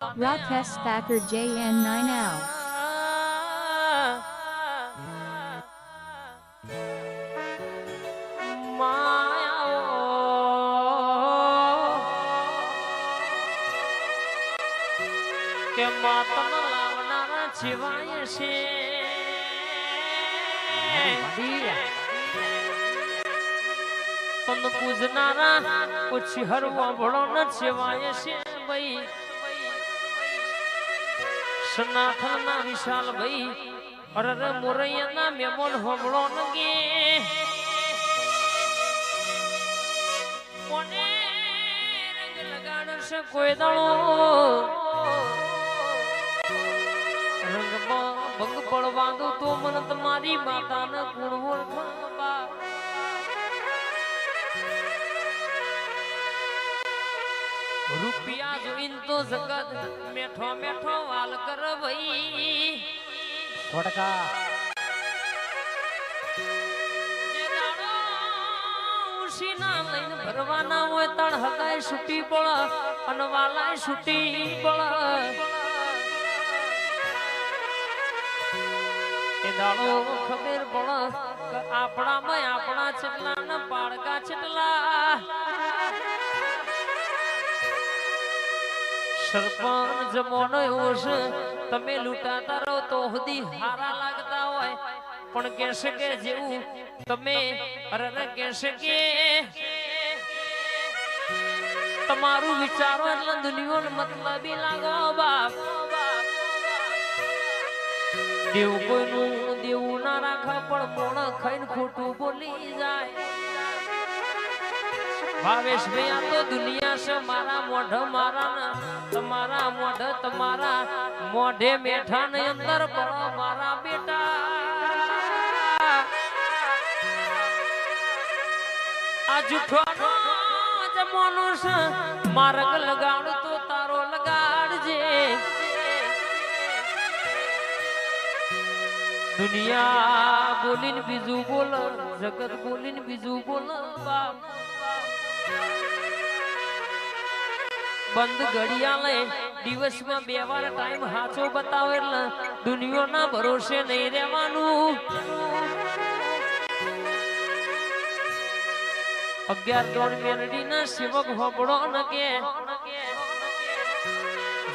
Rakesh Thakur JN9L. કે માતમ લાવનારા જીવાય છે તન પૂજનારા ઓછી હરવા ભળો ન જીવાય છે ભાઈ સનાથન ના વિશાલ ભાઈ અરર મોરૈયા ના મેમોન હોબળો ન ગે કોને રંગ લગાડશે કોઈ દાડો ભંગ પડવા દો તો મન તમારી માતાને ગુણ ઓળખવા રૂપિયા જોઈન તો જગત મેઠો મેઠો વાલ કર ભાઈ છોડકા જે દાડો ઉશીના લઈને ભરવાના હોય તણ હગાય છૂટી પળ અને વાલાય છૂટી પળ દાડો ખબર પડ આપણામાં આપણા ચેટલા ના પાડકા ચેટલા સરપંચ જમોનો એવો છે તમે લૂંટાતા રહો તો સુધી હારા લાગતા હોય પણ કહેશે કે જેવું તમે અરે કહેશે કે તમારું વિચારો એટલે દુનિયાનો મતલબી લાગો બાપ દેવ કોઈનું દેવું ના રાખે પણ મોણ ખાઈને ખોટું બોલી જાય ભાવેશ ભાઈ આ તો દુનિયા છે મારા મોઢ મારા ના તમારા મોઢ તમારા મોઢે મેઠા ને અંદર પડો મારા બેટા આ જૂઠો જમવાનો છે માર્ગ લગાડ તો તારો લગાડજે દુનિયા બોલીને બીજું બોલ જગત બોલીને બીજું બોલ બાપ બંધ ઘડિયાળે દિવસમાં 2 વાર ટાઈમ હાચો બતાવે એટલે દુનિયાના ભરોસે નહીં રહેવાનું 11 મેલડીના સેવક હોબળો ન કે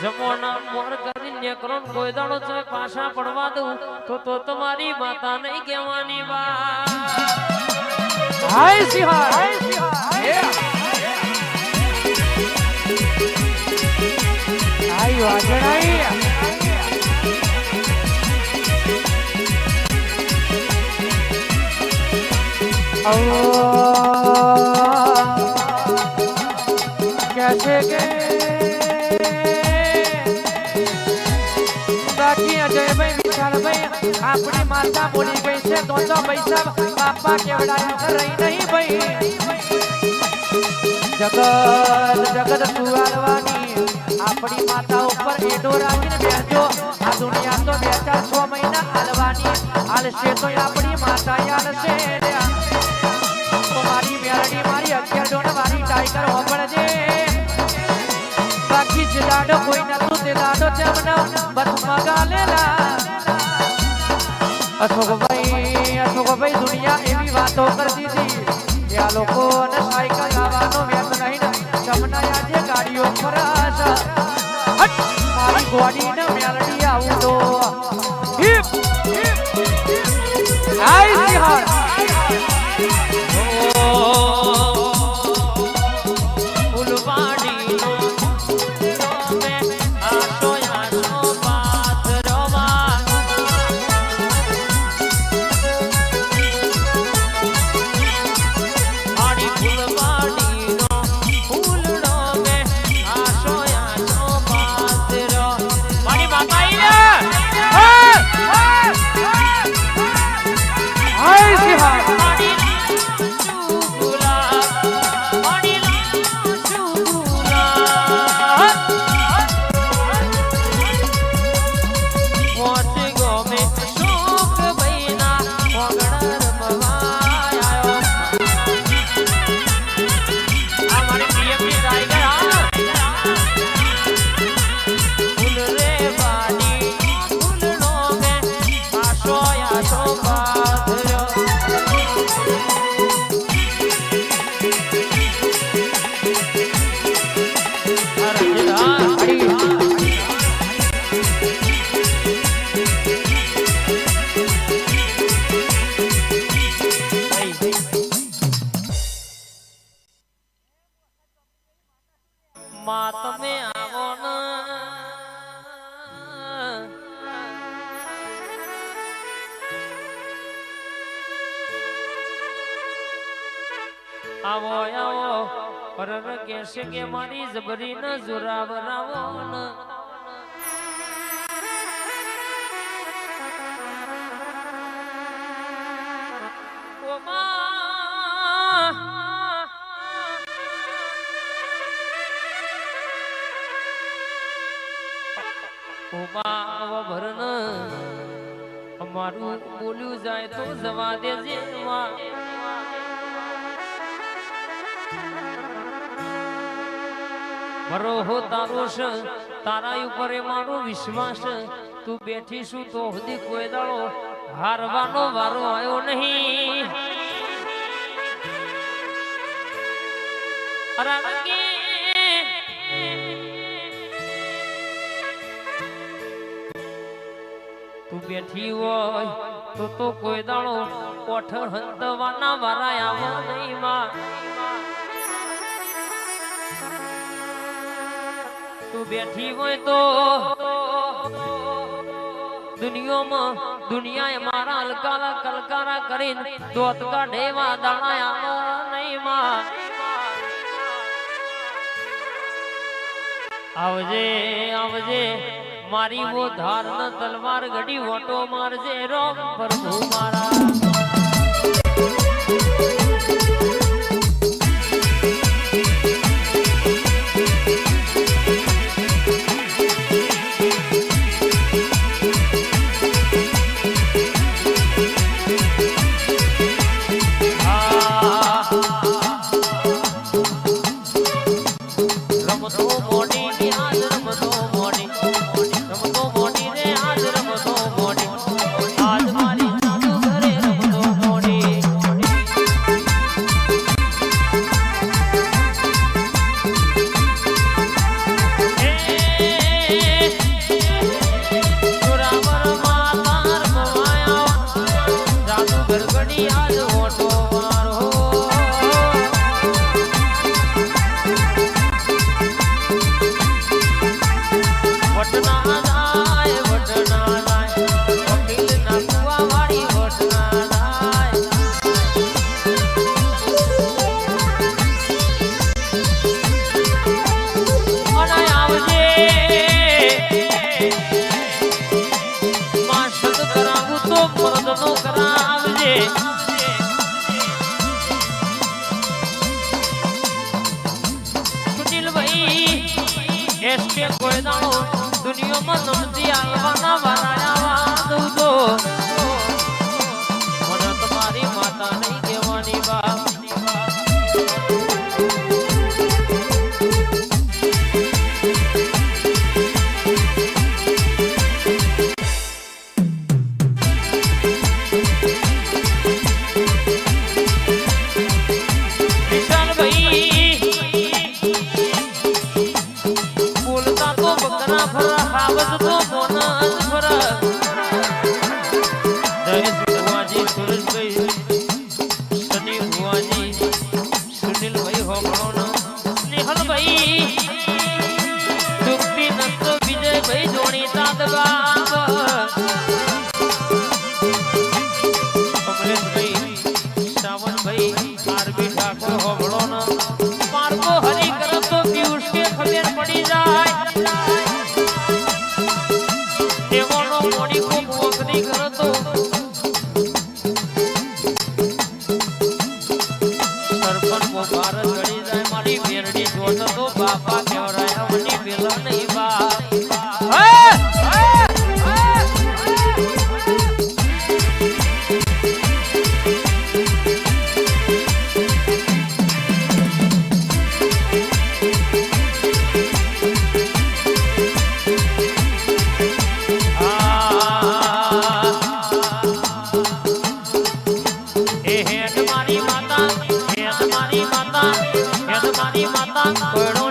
જમોના મોર કરી નેકરો કોઈ દાડો છે પાછા પડવા દઉં તો તમારી માતા નહીં કહેવાની બા હાય સિંહા હાય વાજણાઈ कैसे के बाकी अजय भाई विशाल भाई अपनी माता बोली गई से तो भाई साहब पापा केवड़ा रही नहीं भाई जगत जगत सुवारवानी अपनी माता ऊपर एडो राखीने बेहजो आ दुनिया तो 2-4-6 महीना हालवानी हालशे तो अपनी माता हालशे तो मारी मेरडी मारी 11 डोन वाली टाइगर हो पड़जे बाकी जिलाडो कोई न तू दिलाडो जमना बस मगा लेला अशोक भाई दुनिया एवी बातों करती थी या लोगों ने साइकिल लावानो व्यर्थ नहीं न जमना આજે ગાડીઓ પર આશા હટ મારી ગોડી ને મેલડી આવું તો હિપ આઈ સિહાર આવો આવો પરર કહેશે કે મારી જબરી ન જોરાવરાવો ન ભરણ અમારું બોલ્યું જાય તો જવા દેજે મરો હો તારો છે તારા ઉપર મારો વિશ્વાસ તું બેઠી છું તો હજી કોઈ દાડો હારવાનો વારો આવ્યો નહીં તું બેઠી હોય તો કોઈ દાડો કોઠ હંતવાના વારા આવો નહીં માં તું બેઠી હોય તો દુનિયાએ મારા હલકારા કલકારા કરીને દોત કાઢેવા દાણા આવો નહીં માં આવજે આવજે મારી વો ધાર ન તલવાર ઘડી ઓટો મારજે રોમ પ્રભુ મારા કોઈ દાડો દુનિયામાં નમતી આવવાના વારાયા દઉં તો મને તમારી માતા નહીં કહેવાની બા બાપા કેવરાયા મની પેલા નહીં બા મારી માતા